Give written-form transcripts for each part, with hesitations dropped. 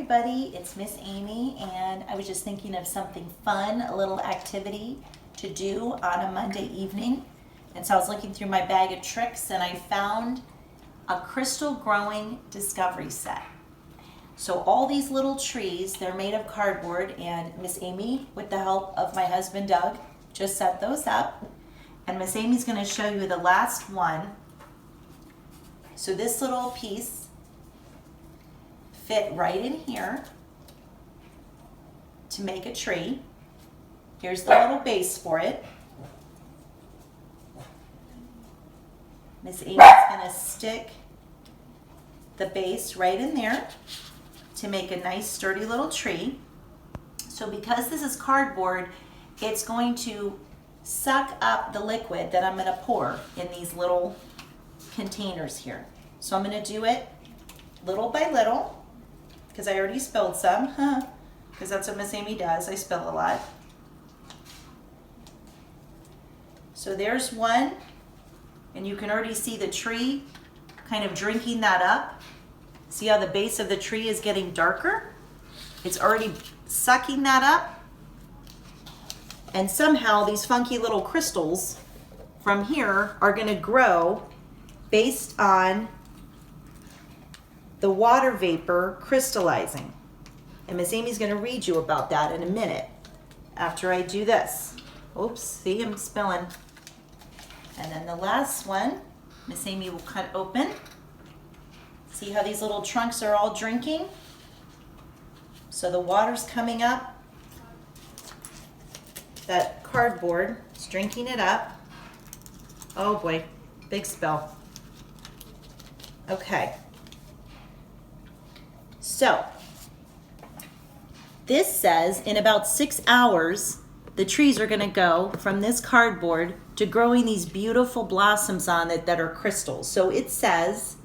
everybody, it's Miss Amy, and I was just thinking of something fun, a little activity to do on a Monday evening. And so I was looking through my bag of tricks and I found a crystal growing discovery set. So all these little trees, they're made of cardboard, and Miss Amy, with the help of my husband Doug, just set those up. And Miss Amy's going to show you the last one. So this little piece fit right in here to make a tree. Here's the little base for it. Miss Amy's going to stick the base right in there to make a nice sturdy little tree. So because this is cardboard, it's going to suck up the liquid that I'm going to pour in these little containers here. So I'm going to do it little by little, because I already spilled some, because that's what Miss Amy does. I spill a lot. So there's one, and you can already see the tree kind of drinking that up. See how the base of the tree is getting darker? It's already sucking that up. And somehow these funky little crystals from here are going to grow based on the water vapor crystallizing. And Miss Amy's going to read you about that in a minute after I do this. Oops, see, I'm spilling. And then the last one, Miss Amy will cut open. See how these little trunks are all drinking? So the water's coming up. That cardboard is drinking it up. Oh boy, big spill. Okay. So, this says in about 6 hours, the trees are going to go from this cardboard to growing these beautiful blossoms on it that are crystals. So it says,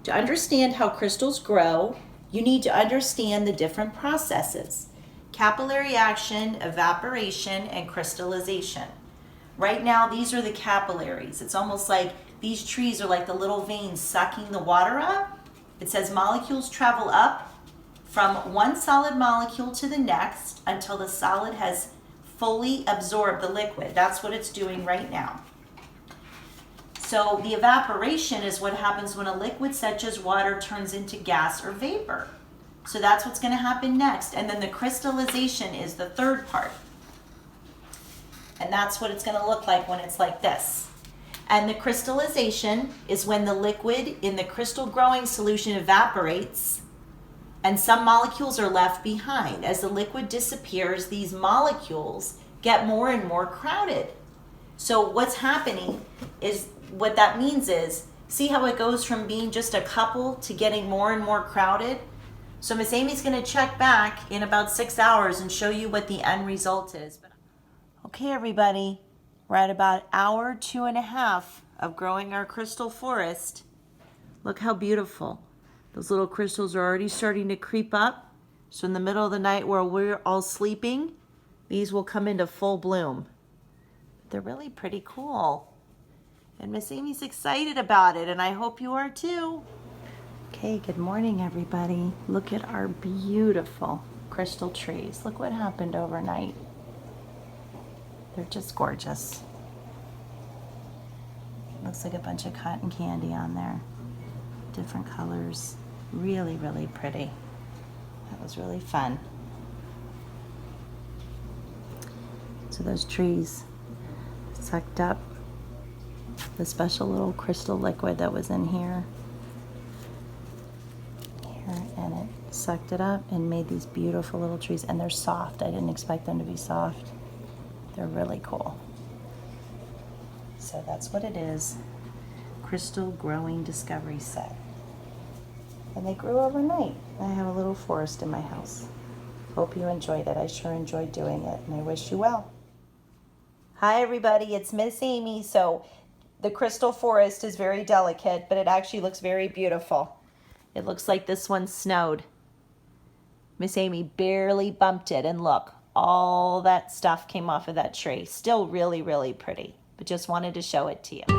to understand how crystals grow, you need to understand the different processes: capillary action, evaporation, and crystallization. Right now, these are the capillaries. It's almost like these trees are like the little veins sucking the water up. It says molecules travel up from one solid molecule to the next until the solid has fully absorbed the liquid. That's what it's doing right now. So the evaporation is what happens when a liquid such as water turns into gas or vapor. So that's what's going to happen next. And then the crystallization is the third part. And that's what it's going to look like when it's like this. And the crystallization is when the liquid in the crystal growing solution evaporates and some molecules are left behind. As the liquid disappears, these molecules get more and more crowded. So what's happening is, what that means is, see how it goes from being just a couple to getting more and more crowded? So Miss Amy's going to check back in about 6 hours and show you what the end result is. Okay, everybody, we're at about hour 2.5 of growing our crystal forest. Look how beautiful. Those little crystals are already starting to creep up. So in the middle of the night where we're all sleeping, these will come into full bloom. They're really pretty cool. And Miss Amy's excited about it, and I hope you are too. Okay, good morning, everybody. Look at our beautiful crystal trees. Look what happened overnight. They're just gorgeous. Looks like a bunch of cotton candy on there. Different colors. Really, really pretty. That was really fun. So those trees sucked up the special little crystal liquid that was in here. And it sucked it up and made these beautiful little trees. And they're soft. I didn't expect them to be soft. They're really cool. So that's what it is. Crystal growing discovery set. And they grew overnight. I have a little forest in my house. Hope you enjoyed it. I sure enjoyed doing it, and I wish you well. Hi everybody, it's Miss Amy. So the crystal forest is very delicate, but it actually looks very beautiful. It looks like this one snowed. Miss Amy barely bumped it, and look, all that stuff came off of that tree. Still really, really pretty, but just wanted to show it to you.